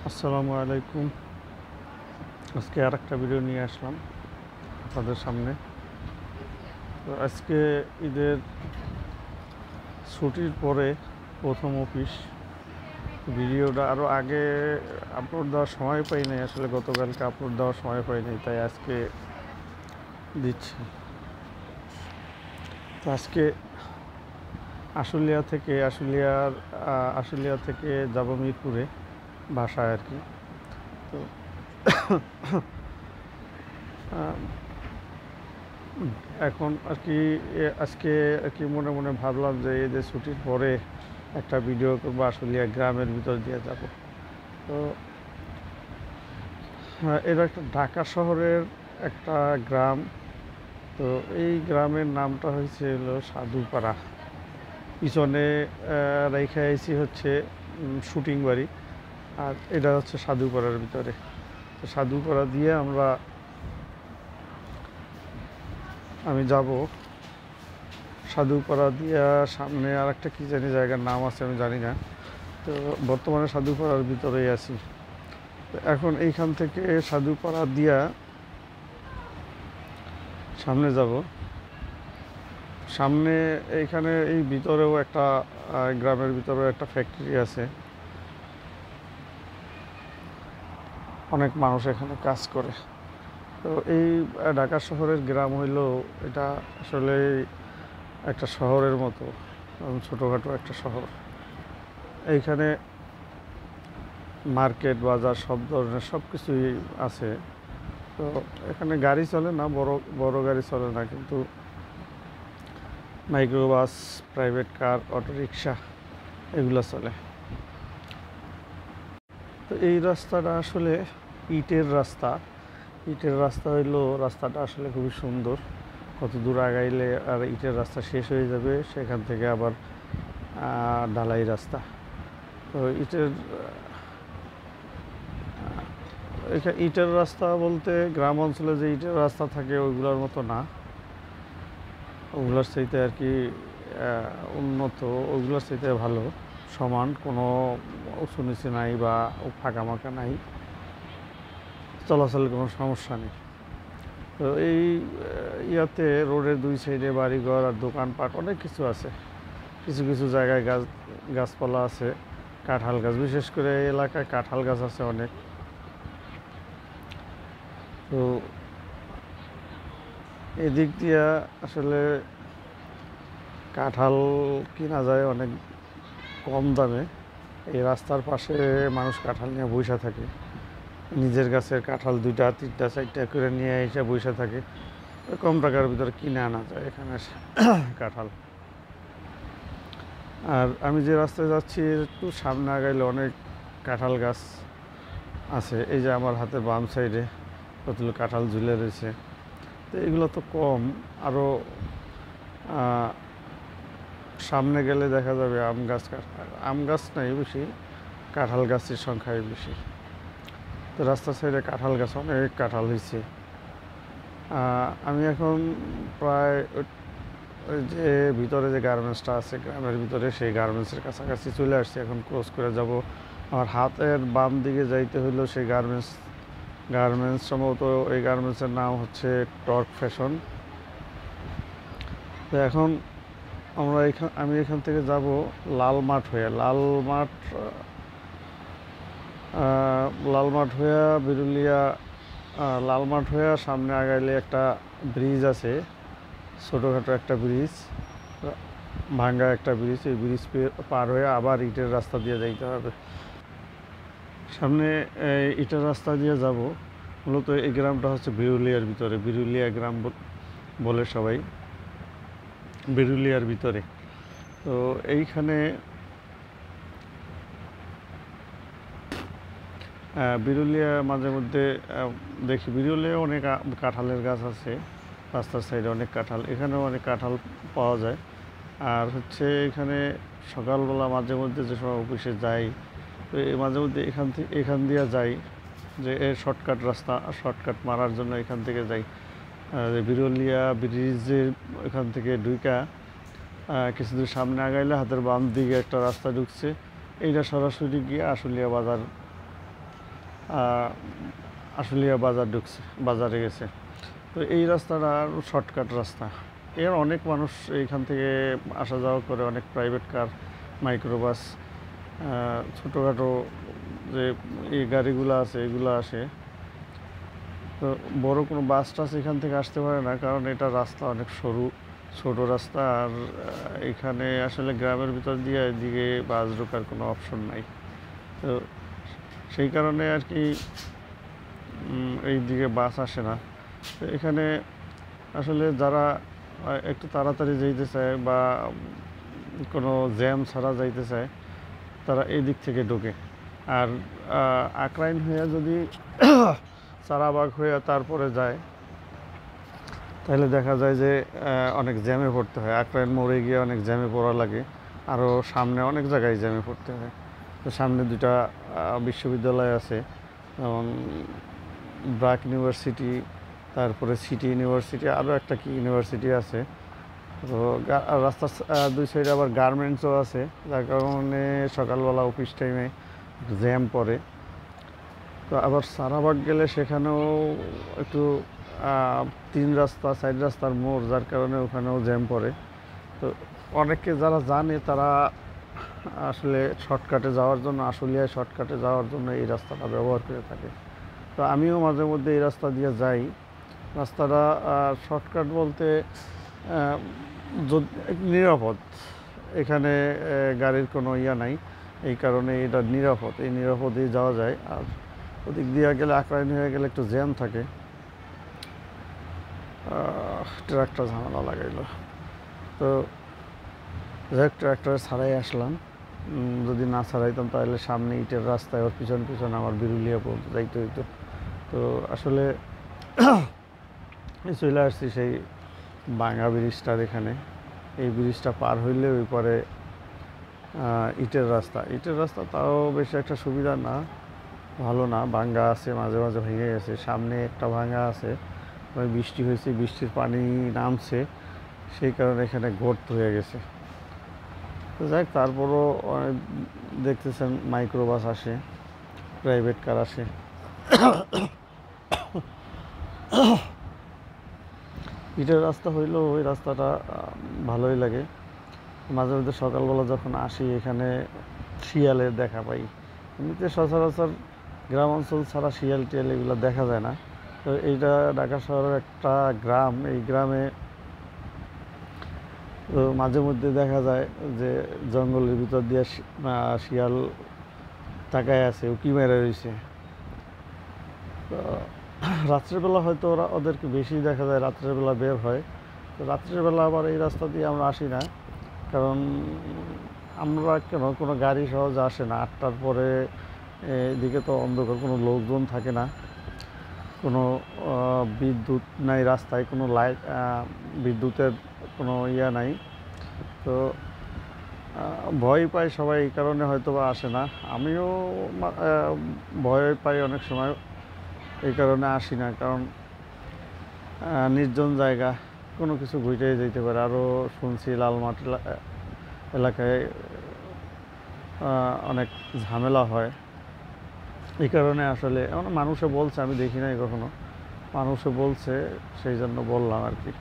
আসসালামু আলাইকুম। আজকে আর একটা ভিডিও নিয়ে আসলাম আপনাদের সামনে। তো আজকে ঈদের ছুটির পরে প্রথম অফিস। ভিডিওটা আরও আগে আপলোড দেওয়ার সময় পাই নাই, আসলে গতকালকে আপলোড দেওয়ার সময় পাই নাই, তাই আজকে দিচ্ছি। তো আজকে আশুলিয়া থেকে যাব মিরপুরে বাসায় আর কি। তো এখন আর কি আজকে আর কি মনে মনে ভাবলাম যে এই যে ছুটির পরে একটা ভিডিও করবো, আশুলিয়া গ্রামের ভিতর দিয়ে যাব। তো এটা একটা ঢাকা শহরের একটা গ্রাম। তো এই গ্রামের নামটা হলো সাধুপাড়া। পিছনে রেখে আইছি হচ্ছে শুটিং বাড়ি, আর এটা হচ্ছে সাধুপাড়ার ভিতরে। তো সাধুপাড়া দিয়ে আমি যাব। সাধুপাড়া দিয়া সামনে আর একটা কী জানি জায়গার নাম আছে, আমি জানি না। তো বর্তমানে সাধুপাড়ার ভিতরেই আছি। তো এখন এইখান থেকে সাধুপাড়া দিয়া সামনে যাব। সামনে এইখানে এই ভিতরেও একটা গ্রামের ভিতরেও একটা ফ্যাক্টরি আছে, অনেক মানুষ এখানে কাজ করে। তো এই ঢাকা শহরের গ্রাম হইলেও এটা আসলে একটা শহরের মতো, ছোটোখাটো একটা শহর। এইখানে মার্কেট বাজার সব ধরনের সব কিছুই আছে। তো এখানে গাড়ি চলে না, বড় বড় গাড়ি চলে না, কিন্তু মাইক্রোবাস, প্রাইভেট কার, অটোরিকশা এগুলো চলে। তো এই রাস্তাটা আসলে ইটের রাস্তা হইলো, রাস্তাটা আসলে খুবই সুন্দর। কত দূর আগাইলে আর ইটের রাস্তা শেষ হয়ে যাবে, সেখান থেকে আবার ঢালাই রাস্তা। তো ইটের রাস্তা বলতে গ্রাম অঞ্চলে যে ইটের রাস্তা থাকে ওইগুলোর মতো না, ওগুলোর চাইতে আর কি উন্নত, ওইগুলোর চাইতে ভালো, সমান, কোনো উঁচু নিচু নাই বা ফাঁকা মাকা নাই, চলাচলের কোনো সমস্যা নেই। তো এই ইয়াতে রোডের দুই সাইডে বাড়িঘর আর দোকানপাট অনেক কিছু আছে। কিছু কিছু জায়গায় গাছপালা আছে, কাঁঠাল গাছ, বিশেষ করে এই এলাকায় কাঁঠাল গাছ আছে অনেক। তো এদিক দিয়া আসলে কাঁঠাল কিনা যায় অনেক কম দামে। এই রাস্তার পাশে মানুষ কাঁঠাল নিয়ে বসে থাকে, নিজের গাছের কাঁঠাল 2টা 3টা 4টা করে নিয়ে এসে বসে থাকে। কম টাকার ভিতরে কিনে আনা যায় এখানে কাঁঠাল। আর আমি যে রাস্তায় যাচ্ছি একটু সামনে আগাইলে অনেক কাঁঠাল গাছ আছে। এই যে আমার হাতের বাম সাইডে কতগুলো কাঁঠাল ঝুলে রয়েছে। তো এগুলো তো কম, আরও সামনে গেলে দেখা যাবে আম গাছ নাই বেশি, কাঁঠাল গাছের সংখ্যাই বেশি। তো রাস্তার সাইডে কাঁঠাল গাছ, অনেক কাঁঠাল হয়েছে। আমি এখন প্রায় ওই যে ভিতরে যে গার্মেন্টসটা আছে গ্রামের ভিতরে, সেই গার্মেন্টসের কাছাকাছি চলে আসছি। এখন ক্রস করে যাব। আমার হাতের বাম দিকে যাইতে হইলো সেই গার্মেন্টস সম্ভবত এই গার্মেন্টসের নাম হচ্ছে টর্ক ফ্যাশন। তো এখন আমি এখান থেকে যাব লালমাঠ হয়ে, বিরুলিয়া, লালমাঠ হয়ে সামনে আগাইলে একটা ব্রিজ আছে, ছোটোখাটো একটা ব্রিজ, ভাঙ্গা একটা ব্রিজ। এই ব্রিজ পার হয়ে আবার ইটের রাস্তা দিয়ে যাইতে হবে। সামনে ইটের রাস্তা দিয়ে যাব। মূলত এই গ্রামটা হচ্ছে বিরুলিয়ার ভিতরে, বিরুলিয়া গ্রাম বলে সবাই, বিরুলিয়ার ভিতরে। তো এইখানে বিরুলিয়া মাঝে মধ্যে দেখি, বিরুলিয়া অনেক কাঁঠালের গাছ আছে, রাস্তার সাইডে অনেক কাঁঠাল, এখানেও অনেক কাঁঠাল পাওয়া যায়। আর হচ্ছে এখানে সকালবেলা মাঝে মধ্যে যে সময় অফিসে যাই, তো মাঝে মধ্যে এখান দিয়ে যাই, যে এর শর্টকাট মারার জন্য এখান থেকে যাই। বিরুলিয়া ব্রিজের এখান থেকে ঢুকা কিছু দূর সামনে আগাইলে হাতের বাম দিকে একটা রাস্তা ঢুকছে, এইটা সরাসরি গিয়ে আশুলিয়া বাজার আশুলিয়া বাজার ঢুকছে, বাজারে গেছে। তো এই রাস্তাটা শর্টকাট রাস্তা। এর অনেক মানুষ এইখান থেকে আসা যাওয়া করে, অনেক প্রাইভেট কার, মাইক্রোবাস, ছোটোখাটো যে এই গাড়িগুলো আছে এগুলো আসে। তো বড় কোনো বাস টাস এখান থেকে আসতে পারে না, কারণ এটা রাস্তা অনেক সরু, ছোট রাস্তা। আর এখানে আসলে গ্রামের ভিতর দিয়ে এদিকে বাস ঢোকার কোনো অপশন নাই। তো সেই কারণে আর কি এই দিকে বাস আসে না। তো এখানে আসলে যারা একটু তাড়াতাড়ি যাইতে চায় বা কোনো জ্যাম ছাড়া যাইতে চায়, তারা এই দিক থেকে ঢোকে। আর আকরাইন হয়ে যদি চারাবাগ হয়ে তারপরে যায়, তাহলে দেখা যায় যে অনেক জ্যামে পড়তে হয়। আকরাইন মোড়ে গিয়ে অনেক জ্যামে পড়া লাগে, আরও সামনে অনেক জায়গায় জ্যামে পড়তে হয়। তো সামনে দুটা বিশ্ববিদ্যালয় আছে, যেমন ব্র্যাক ইউনিভার্সিটি, তারপরে সিটি ইউনিভার্সিটি, আরও একটা কি ইউনিভার্সিটি আছে। তো রাস্তার দুই সাইডে আবার গার্মেন্টসও আছে, যার কারণে সকালবেলা অফিস টাইমে জ্যাম পড়ে। তো আবার সারাবাগ গেলে সেখানেও একটু 3 রাস্তা 4 রাস্তার মোড়, যার কারণে ওখানেও জ্যাম পড়ে। তো অনেকে যারা জানে তারা আসলে শর্টকাটে যাওয়ার জন্য, আশুলিয়ায় শর্টকাটে যাওয়ার জন্য এই রাস্তাটা ব্যবহার করে থাকে। তো আমিও মাঝে মধ্যে এই রাস্তা দিয়ে যাই। রাস্তাটা শর্টকাট বলতে নিরাপদ। এখানে গাড়ির কোনো ইয়া নাই, এই কারণে এটা নিরাপদ, এই নিরাপদেই যাওয়া যায়। আর ওদিক দিয়ে গেলে আকরাইন হয়ে গেলে একটু জ্যাম থাকে, ট্রাক্টর ঝামেলা লাগাইলো। তো যাই, ট্রাক্টর ছাড়াই আসলাম। যদি না ছাড়াইতাম তাহলে সামনে ইটের রাস্তায় ওর পিছন পিছন আমার বিরুলিয়া পর্যন্ত যাইতে হইতো। তো আসলে চলে আসছি সেই ভাঙা ব্রিজটার এখানে। এই ব্রিজটা পার হইলে ওই পরে ইটের রাস্তা। ইটের রাস্তা তাও বেশি একটা সুবিধা না, ভালো না, ভাঙ্গা আছে, মাঝে মাঝে ভেঙে গেছে। সামনে একটা ভাঙ্গা আছে, ওই বৃষ্টি হয়েছে, বৃষ্টির পানি নামছে, সেই কারণে এখানে গর্ত হয়ে গেছে। তো যাই, তারপরও দেখতেছেন মাইক্রোবাস আসে, প্রাইভেট কার আসে। ইটের রাস্তা হইলেও ওই রাস্তাটা ভালোই লাগে। মাঝে মধ্যে সকালবেলা যখন আসি এখানে শিয়ালের দেখা পাই। এমনিতে সচরাচর গ্রাম অঞ্চল ছাড়া শিয়াল টিয়াল এগুলো দেখা যায় না। তো এইটা ঢাকা শহরের একটা গ্রাম, এই গ্রামে তো মাঝে মধ্যে দেখা যায় যে জঙ্গলের ভিতর দিয়ে শিয়াল তাকায় আছে, উঁকি মেরে রয়েছে। তো রাত্রেবেলা হয়তো ওদেরকে বেশি দেখা যায়, রাত্রেবেলা বের হয়। তো রাত্রেবেলা আবার এই রাস্তা দিয়ে আমরা আসি না, কারণ আমরা কোনো গাড়ি সহজে আসে না। 8টার পরে এদিকে তো অন্ধকার, কোনো লোকজন থাকে না, কোনো বিদ্যুৎ নাই রাস্তায়, কোনো লাইট, বিদ্যুতের কোনো ইয়া নাই। তো ভয় পায় সবাই, এই কারণে হয়তো বা আসে না। আমিও ভয় পাই অনেক সময়, এই কারণে আসি না। কারণ নির্জন জায়গা, কোনো কিছু ঘুরতেই যেতে পারে। আরও শুনছি লালমাটি এলাকায় অনেক ঝামেলা হয়, এই কারণে আসলে এমন মানুষে বলছে, আমি দেখি নাই কখনো, মানুষে বলছে, সেই জন্য বললাম আর কি।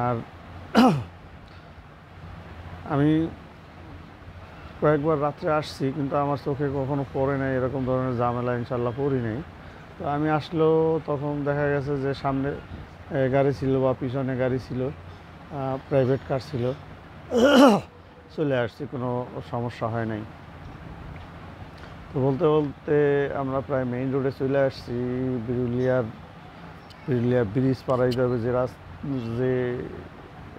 আর আমি কয়েকবার রাত্রে আসছি, কিন্তু আমার চোখে কখনো পড়ে নাই এরকম ধরনের ঝামেলা, ইনশাল্লাহ পড়ি নাই। তো আমি আসলেও তখন দেখা গেছে যে সামনে গাড়ি ছিল বা পিছনে গাড়ি ছিল, প্রাইভেট কার ছিল, চলে আসছি, কোনো সমস্যা হয় নাই। তো বলতে বলতে আমরা প্রায় মেইন রোডে চলে আসছি। বিরুলিয়া ব্রিজ পাড়াইতে হবে যে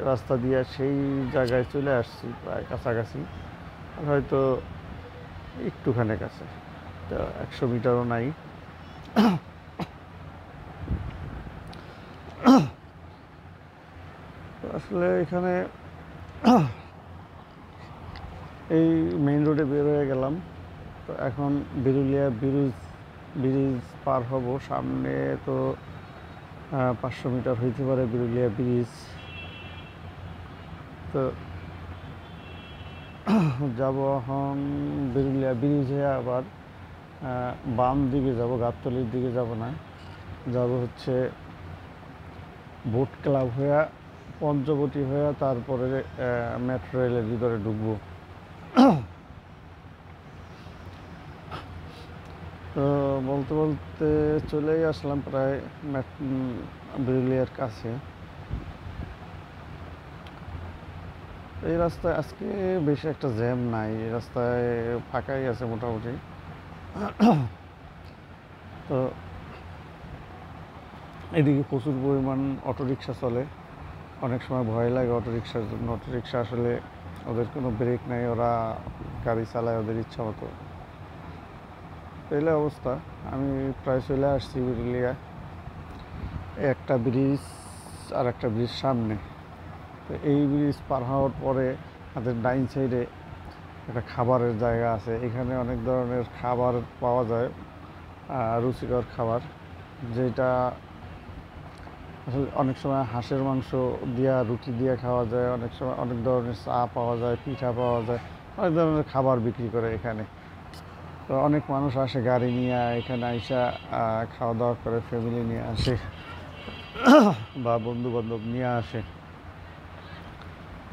রাস্তা দিয়ে, সেই জায়গায় চলে আসছি, প্রায় কাছাকাছি। হয়তো একটুখানি কাছে, তো 100 মিটারও নাই। আসলে এখানে এই মেইন রোডে বের হয়ে গেলাম। তো এখন বিরুলিয়া ব্রিজ পার হব। সামনে তো 500 মিটার হইতে পারে বিরুলিয়া ব্রিজ। তো যাব এখন বিরুলিয়া ব্রিজ হয়ে আবার বাম দিকে যাব, গাবতলীর দিকে যাব না, যাব হচ্ছে বোট ক্লাব হয়ে পঞ্চবটি হয়ে তারপরে মেট্রো রেলের ভিতরে ঢুকবো। তো বলতে বলতে চলেই আসলাম প্রায় বিরুলিয়ার কাছে। এই রাস্তায় আজকে বেশি একটা জ্যাম নাই, এই রাস্তায় ফাঁকাই আছে মোটামুটি। তো এদিকে প্রচুর পরিমাণ অটোরিকশা চলে, অনেক সময় ভয় লাগে অটোরিকশার জন্য। অটোরিকশা আসলে ওদের কোনো ব্রেক নাই, ওরা গাড়ি চালায় ওদের ইচ্ছা মতো। এই অবস্থা। আমি প্রায় চলে আসছি বিরুলিয়া। একটা ব্রিজ আর একটা ব্রিজ সামনে। তো এই ব্রিজ পার হওয়ার পরে আমাদের ডাইন সাইডে একটা খাবারের জায়গা আছে, এখানে অনেক ধরনের খাবার পাওয়া যায়, রুচিকর খাবার, যেটা আসলে অনেক সময় হাঁসের মাংস দিয়া রুটি দিয়ে খাওয়া যায়, অনেক সময় অনেক ধরনের চা পাওয়া যায়, পিঠা পাওয়া যায়, অনেক ধরনের খাবার বিক্রি করে এখানে। তো অনেক মানুষ আসে গাড়ি নিয়ে, এখানে আইসা খাওয়া দাওয়া করে, ফ্যামিলি নিয়ে আসে বা বন্ধু বান্ধব নিয়ে আসে,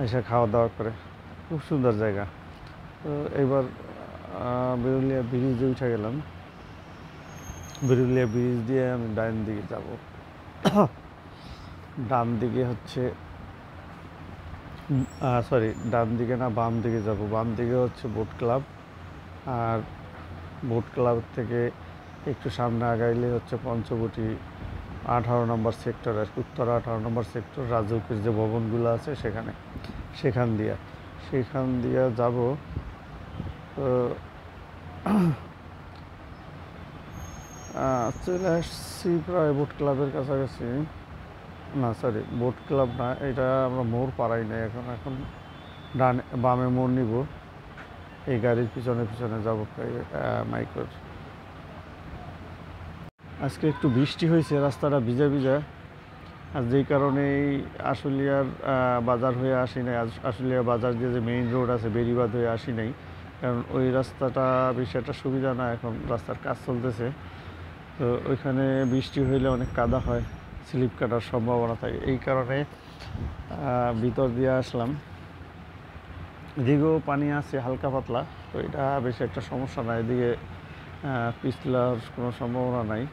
এসে খাওয়া দাওয়া করে। খুব সুন্দর জায়গা। তো এবার বিরুলিয়া ব্রিজে উঠে গেলাম। বিরুলিয়া ব্রিজ দিয়ে আমি ডান দিকে যাব। ডান দিকে হচ্ছে ডান দিকে না, বাম দিকে যাব। বাম দিকে হচ্ছে বোট ক্লাব, আর বোট ক্লাব থেকে একটু সামনে আগাইলে হচ্ছে পঞ্চবটি 18 নম্বর সেক্টর, আর উত্তর 18 নম্বর সেক্টর রাজউকের যে ভবনগুলো আছে সেখান দিয়ে যাব। তো চলে আসছি প্রায় বোট ক্লাবের কাছাকাছি। না বোট ক্লাব না, এটা আমরা মোড় পাড়াই নাই এখন বামে মোড় নিব। এই গাড়ির পিছনে পিছনে যাবো মাইক্রোর। আজকে একটু বৃষ্টি হয়েছে, রাস্তাটা ভিজা ভিজা, আর যেই কারণে আশুলিয়ার বাজার হয়ে আসি নাই। আশুলিয়া বাজার দিয়ে যে মেইন রোড আছে বেরিবাদ হয়ে আসি নাই, কারণ ওই রাস্তাটা বেশি একটা সুবিধা না, এখন রাস্তার কাজ চলতেছে। তো ওইখানে বৃষ্টি হইলে অনেক কাদা হয়, স্লিপ কাটার সম্ভাবনা থাকে, এই কারণে ভিতর দিয়ে আসলাম। এদিকেও পানি আছে হালকা পাতলা, তো এটা বেশি একটা সমস্যা না, এদিকে পিছলার কোনো সম্ভাবনা নাই।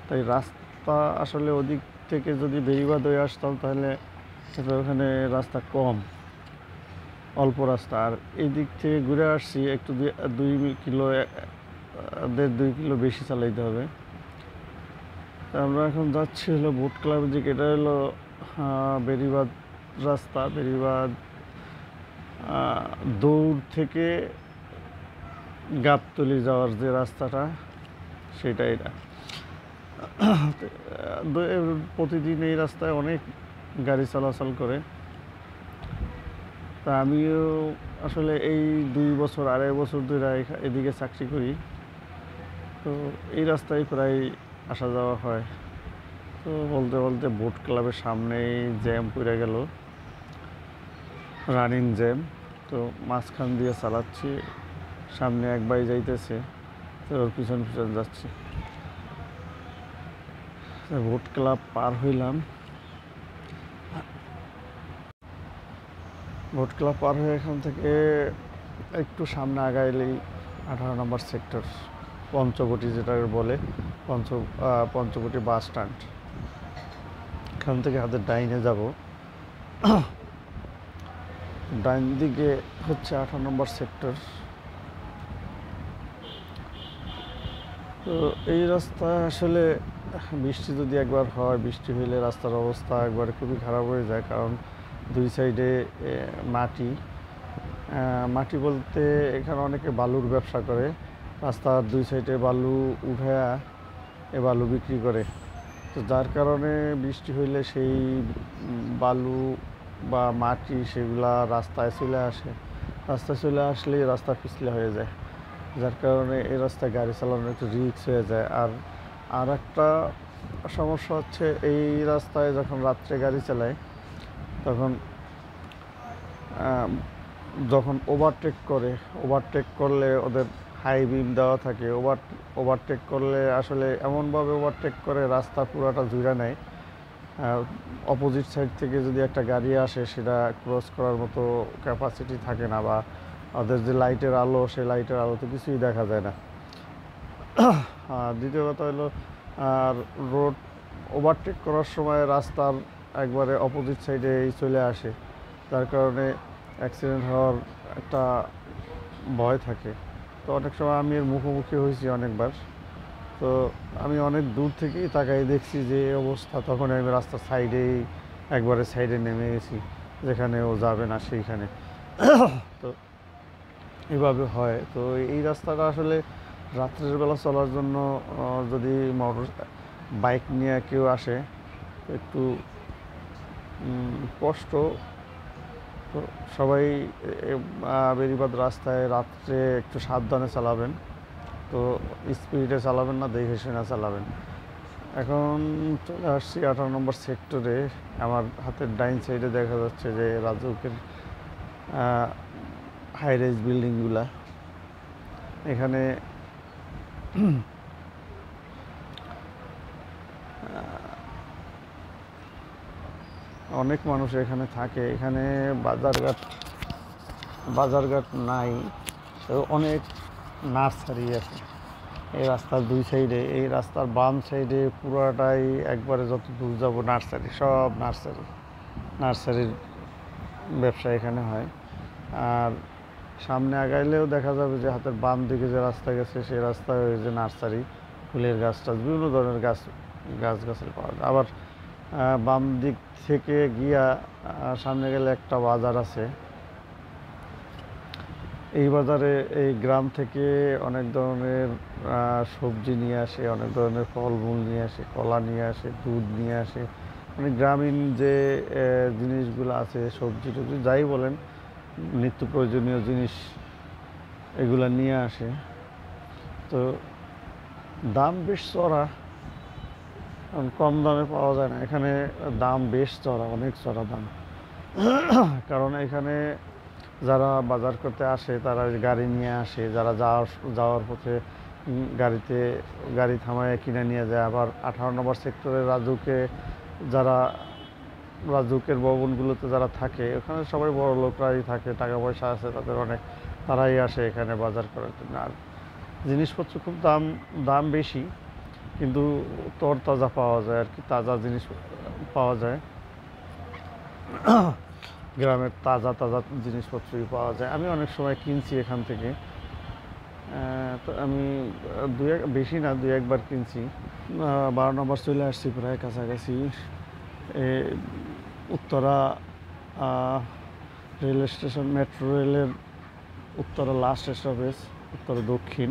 তাই রাস্তা আসলে ওদিক থেকে যদি বেরিবাদ হয়ে আসতাম তাহলে ওখানে রাস্তা কম, অল্প রাস্তা। আর এই দিক থেকে ঘুরে আসছি একটু 2 কিলো 1.5-2 কিলো বেশি চালাইতে হবে। আমরা এখন যাচ্ছি হলো বোট ক্লাবের দিকে। এটা হলো বেরিবাদ রাস্তা, বেরিবাদ দৌড় থেকে গাবতলী যাওয়ার যে রাস্তাটা সেটা। এটা প্রতিদিন এই রাস্তায় অনেক গাড়ি চলাচল করে। তা আমিও আসলে এই 2-2.5 বছর ধরে এদিকে চাকরি করি, তো এই রাস্তায় প্রায় আসা যাওয়া হয়। তো বলতে বলতে বোট ক্লাবের সামনেই জ্যাম পড়ে গেল, রানিং জ্যাম। তো মাঝখান দিয়ে চালাচ্ছি, সামনে এক ভাই যাইতেছে, তো ওর পিছন পিছন যাচ্ছি। বোট ক্লাব পার হইলাম, বোট ক্লাব পার হয়ে এখান থেকে একটু সামনে আগাইলেই 18 নম্বর সেক্টর, পঞ্চবটি যেটা বলে, পঞ্চবটি বাস স্ট্যান্ড। এখান থেকে হাতের ডাইনে যাব, ডাইন দিকে হচ্ছে 18 নম্বর সেক্টর। তো এই রাস্তা আসলে বৃষ্টি যদি একবার হয়, বৃষ্টি হইলে রাস্তার অবস্থা একবারে খুবই খারাপ হয়ে যায়, কারণ দুই সাইডে মাটি বলতে এখানে অনেকে বালুর ব্যবসা করে, রাস্তার দুই সাইডে বালু উঠায়া বালু বিক্রি করে। তো যার কারণে বৃষ্টি হইলে সেই বালু বা মাটি সেগুলা রাস্তায় চলে আসলে রাস্তা পিছলে হয়ে যায়, যার কারণে এই রাস্তায় গাড়ি চালানো একটু রিস্ক হয়ে যায়। আর একটা সমস্যা হচ্ছে, এই রাস্তায় যখন রাত্রে গাড়ি চালায় যখন ওভারটেক করলে ওদের হাই বিম দেওয়া থাকে, ওভারটেক করলে আসলে এমনভাবে ওভারটেক করে রাস্তা পুরাটা জুড়ে নেয়। অপোজিট সাইড থেকে যদি একটা গাড়ি আসে সেটা ক্রস করার মতো ক্যাপাসিটি থাকে না, বা ওদের যে লাইটের আলো, সেই লাইটের আলোতে কিছুই দেখা যায় না। আর দ্বিতীয় কথা হলো, আর রোড ওভারটেক করার সময় রাস্তার একবারে অপোজিট সাইডেই চলে আসে, যার কারণে অ্যাক্সিডেন্ট হওয়ার একটা ভয় থাকে। তো অনেক সময় আমি এর মুখোমুখি হয়েছি অনেকবার। তো আমি অনেক দূর থেকেই তাকাই দেখছি যে এই অবস্থা, তখন আমি রাস্তার সাইডেই একবারে সাইডে নেমে গেছি, যেখানে ও যাবে না সেইখানে। তো এভাবে হয়। তো এই রাস্তাটা আসলে রাত্রের বেলা চলার জন্য যদি বাইক নিয়ে কেউ আসে একটু কষ্ট। তো সবাই বেরিবাদ রাস্তায় রাত্রে একটু সাবধানে চালাবেন, তো স্পিডে চালাবেন না, দেখে শুনে চালাবেন। এখন চলে আসছি 18 নম্বর সেক্টরে। আমার হাতের ডাইন সাইডে দেখা যাচ্ছে যে রাজউকের হাই রাইজ বিল্ডিংগুলা। এখানে অনেক মানুষ এখানে থাকে। এখানে বাজারঘাট নাই, তো অনেক নার্সারি আছে এই রাস্তার দুই সাইডে। এই রাস্তার বাম সাইডে পুরাটাই একবারে যত দূর যাব নার্সারি, সব নার্সারির ব্যবসা এখানে হয়। আর সামনে আগাইলেও দেখা যাবে যে হাতের বাম দিকে যে রাস্তা গেছে সেই রাস্তায় ওই যে নার্সারি, ফুলের গাছ টাছ বিভিন্ন ধরনের গাছালি পাওয়া যায়। আবার বাম দিক থেকে গিয়া সামনে গেলে একটা বাজার আছে। এই বাজারে এই গ্রাম থেকে অনেক ধরনের সবজি নিয়ে আসে, অনেক ধরনের ফলমূল নিয়ে আসে, কলা নিয়ে আসে, দুধ নিয়ে আসে, মানে গ্রামীণ যে জিনিসগুলো আছে, সবজি টবজি যাই বলেন, নিত্য প্রয়োজনীয় জিনিস এগুলো নিয়ে আসে। তো দাম বেশ চড়া, কম দামে পাওয়া যায় না এখানে। দাম বেশ চড়া, অনেক চড়া দাম। কারণ এখানে যারা বাজার করতে আসে তারা গাড়ি নিয়ে আসে, যারা যাওয়ার পথে গাড়ি থামায় কিনে নিয়ে যায়। আবার 18 নম্বর সেক্টরের রাজুকের ভবনগুলোতে যারা থাকে, ওখানে সবাই বড় লোকরাই থাকে, টাকা পয়সা আছে তাদের অনেক, তারাই আসে এখানে বাজার করার জন্য। আর জিনিসপত্র খুব দাম বেশি, কিন্তু তরতাজা পাওয়া যায় আর কি, তাজা জিনিস পাওয়া যায়। গ্রামের তাজা জিনিসপত্রই পাওয়া যায়। আমি অনেক সময় কিনছি এখান থেকে। তো আমি বেশি না, 2-1বার কিনছি। 12 নম্বর চলে আসছি প্রায় কাছাকাছি। উত্তরা রেল স্টেশন, মেট্রো রেলের উত্তরা লাস্ট স্টপেজ, উত্তরা দক্ষিণ।